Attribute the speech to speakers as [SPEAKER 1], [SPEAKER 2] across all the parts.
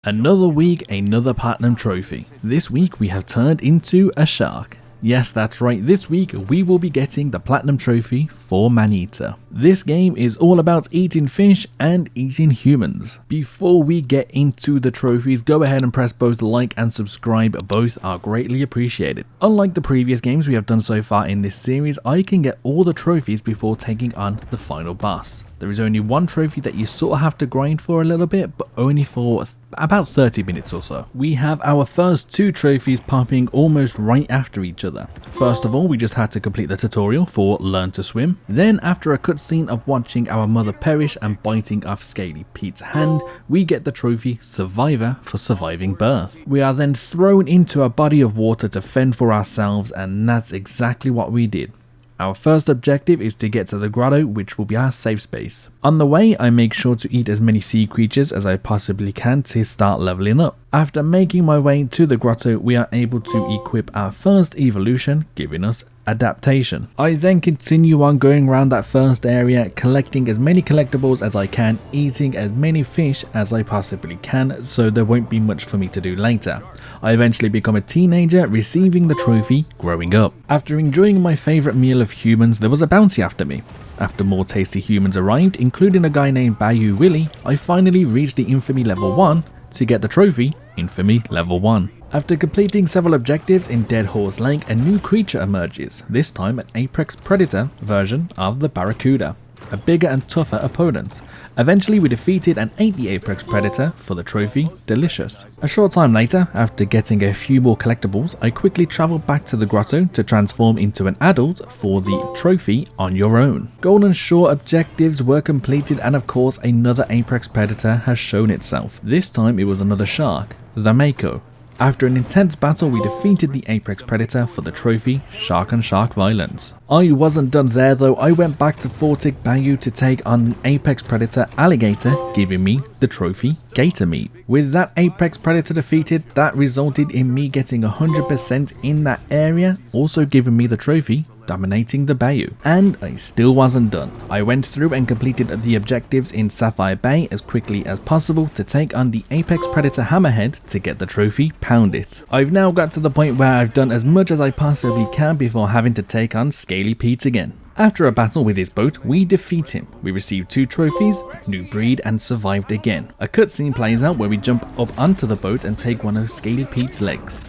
[SPEAKER 1] Another week, another platinum trophy. This week we have turned into a shark. Yes, that's right, this week we will be getting the platinum trophy for Maneater. This game is all about eating fish and eating humans. Before we get into the trophies, go ahead and press both like and subscribe, both are greatly appreciated. Unlike the previous games we have done so far in this series, I can get all the trophies before taking on the final boss. There is only one trophy that you sort of have to grind for a little bit, but only for about 30 minutes or so. We have our first two trophies popping almost right after each other. First of all, we just had to complete the tutorial for Learn to Swim. Then after a cutscene of watching our mother perish and biting off Scaly Pete's hand, we get the trophy Survivor for surviving birth. We are then thrown into a body of water to fend for ourselves, and that's exactly what we did. Our first objective is to get to the grotto, which will be our safe space. On the way, I make sure to eat as many sea creatures as I possibly can to start leveling up. After making my way to the grotto, we are able to equip our first evolution, giving us adaptation. I then continue on going around that first area, collecting as many collectibles as I can, eating as many fish as I possibly can, so there won't be much for me to do later. I eventually become a teenager, receiving the trophy growing up. After enjoying my favourite meal of humans, there was a bounty after me. After more tasty humans arrived, including a guy named Bayou Willie, I finally reached the Infamy level 1 to get the trophy Infamy level 1. After completing several objectives in Dead Horse Lake, a new creature emerges, this time an apex predator version of the Barracuda, a bigger and tougher opponent. Eventually we defeated and ate the apex predator for the trophy Delicious. A short time later, after getting a few more collectibles, I quickly travelled back to the grotto to transform into an adult for the trophy On Your Own. Golden Shore objectives were completed, and of course another apex predator has shown itself. This time it was another shark, the Mako. After an intense battle, we defeated the apex predator for the trophy Shark on Shark Violence. I wasn't done there though, I went back to Fortic Bayou to take on the apex predator Alligator, giving me the trophy Gator Meat. With that apex predator defeated, that resulted in me getting 100% in that area, also giving me the trophy Dominating the Bayou. And I still wasn't done. I went through and completed the objectives in Sapphire Bay as quickly as possible to take on the apex predator Hammerhead to get the trophy Pound It. I've now got to the point where I've done as much as I possibly can before having to take on Scaly Pete again. After a battle with his boat, we defeat him. We receive 2 trophies, New Breed and Survived Again. A cutscene plays out where we jump up onto the boat and take one of Scaly Pete's legs.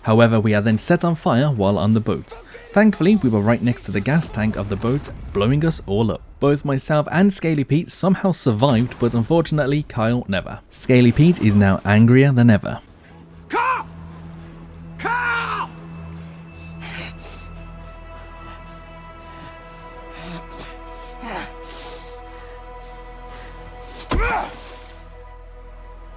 [SPEAKER 1] However, we are then set on fire while on the boat. Thankfully, we were right next to the gas tank of the boat, blowing us all up. Both myself and Scaly Pete somehow survived, but unfortunately Kyle never. Scaly Pete is now angrier than ever.
[SPEAKER 2] Kyle! Kyle!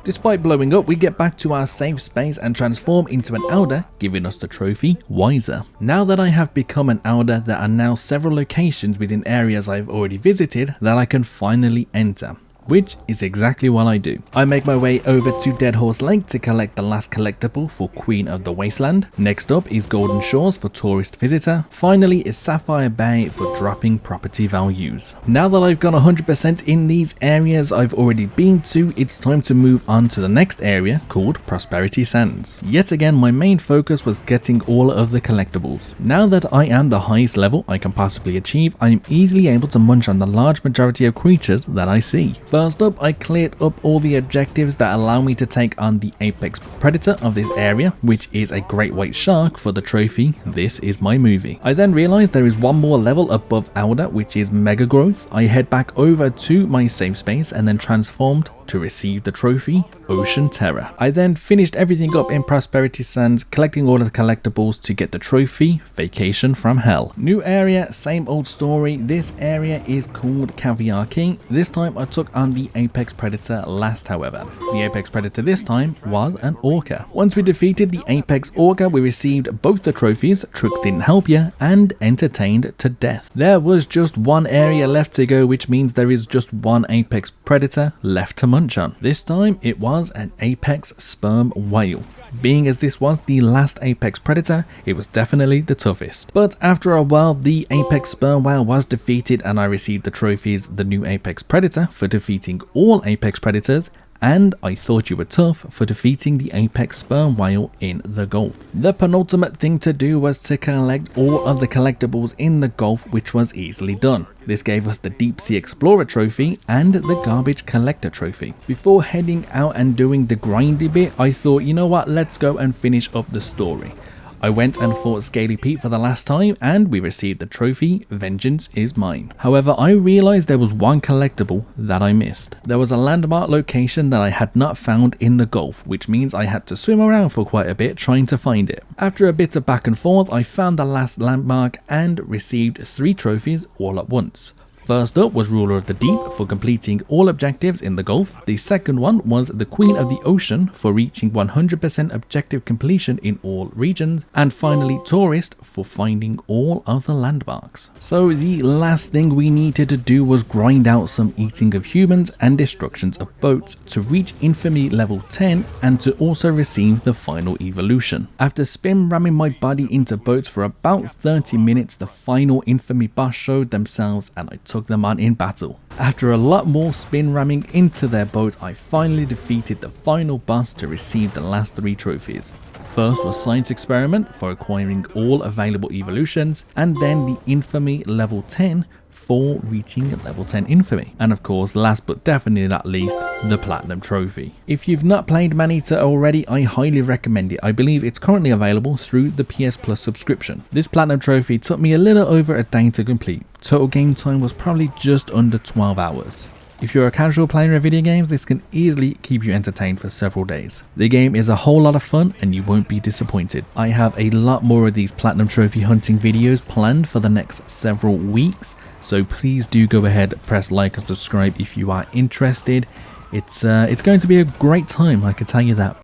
[SPEAKER 1] Despite blowing up, we get back to our safe space and transform into an Elder, giving us the trophy Wiser. Now that I have become an Elder, there are now several locations within areas I've already visited that I can finally enter, which is exactly what I do. I make my way over to Dead Horse Lake to collect the last collectible for Queen of the Wasteland. Next up is Golden Shores for Tourist Visitor. Finally is Sapphire Bay for dropping property values. Now that I've got 100% in these areas I've already been to, it's time to move on to the next area called Prosperity Sands. Yet again, my main focus was getting all of the collectibles. Now that I am the highest level I can possibly achieve, I am easily able to munch on the large majority of creatures that I see. First up, I cleared up all the objectives that allow me to take on the apex predator of this area, which is a great white shark for the trophy This Is My Movie. I then realized there is one more level above Elder, which is Mega Growth. I head back over to my safe space and then transformed to receive the trophy Ocean Terror. I then finished everything up in Prosperity Sands, collecting all of the collectibles to get the trophy Vacation from Hell. New area, same old story. This area is called Caviar King. This time I took on the apex predator last, however. The apex predator this time was an orca. Once we defeated the apex orca, we received both the trophies Tricks Didn't Help Ya and Entertained to Death. There was just one area left to go, which means there is just one apex predator left to munch on. This time it was an apex sperm whale. Being as this was the last apex predator, it was definitely the toughest. But after a while, the apex sperm whale was defeated and I received the trophies the new apex predator for defeating all apex predators, and I thought you were tough for defeating the apex sperm whale in the Gulf. The penultimate thing to do was to collect all of the collectibles in the Gulf, which was easily done. This gave us the Deep Sea Explorer trophy and the Garbage Collector trophy. Before heading out and doing the grindy bit, I thought, you know what, let's go and finish up the story. I went and fought Scaly Pete for the last time and we received the trophy, Vengeance is Mine. However, I realized there was one collectible that I missed. There was a landmark location that I had not found in the Gulf, which means I had to swim around for quite a bit trying to find it. After a bit of back and forth, I found the last landmark and received 3 trophies all at once. First up was Ruler of the Deep for completing all objectives in the Gulf. The second one was the Queen of the Ocean for reaching 100% objective completion in all regions. And finally Tourist for finding all of the landmarks. So the last thing we needed to do was grind out some eating of humans and destructions of boats to reach infamy level 10 and to also receive the final evolution. After spin ramming my body into boats for about 30 minutes, the final infamy boss showed themselves and I took them on in battle. After a lot more spin ramming into their boat, I finally defeated the final boss to receive the last 3 trophies. First was Science Experiment for acquiring all available evolutions, and then the Infamy level 10 for reaching level 10 Infamy. And of course, last but definitely not least, the Platinum Trophy. If you've not played Maneater already, I highly recommend it. I believe it's currently available through the PS Plus subscription. This Platinum Trophy took me a little over a day to complete. Total game time was probably just under 12 hours. If you're a casual player of video games, this can easily keep you entertained for several days. The game is a whole lot of fun and you won't be disappointed. I have a lot more of these Platinum Trophy hunting videos planned for the next several weeks, so please do go ahead, press like and subscribe if you are interested. It's going to be a great time, I can tell you that.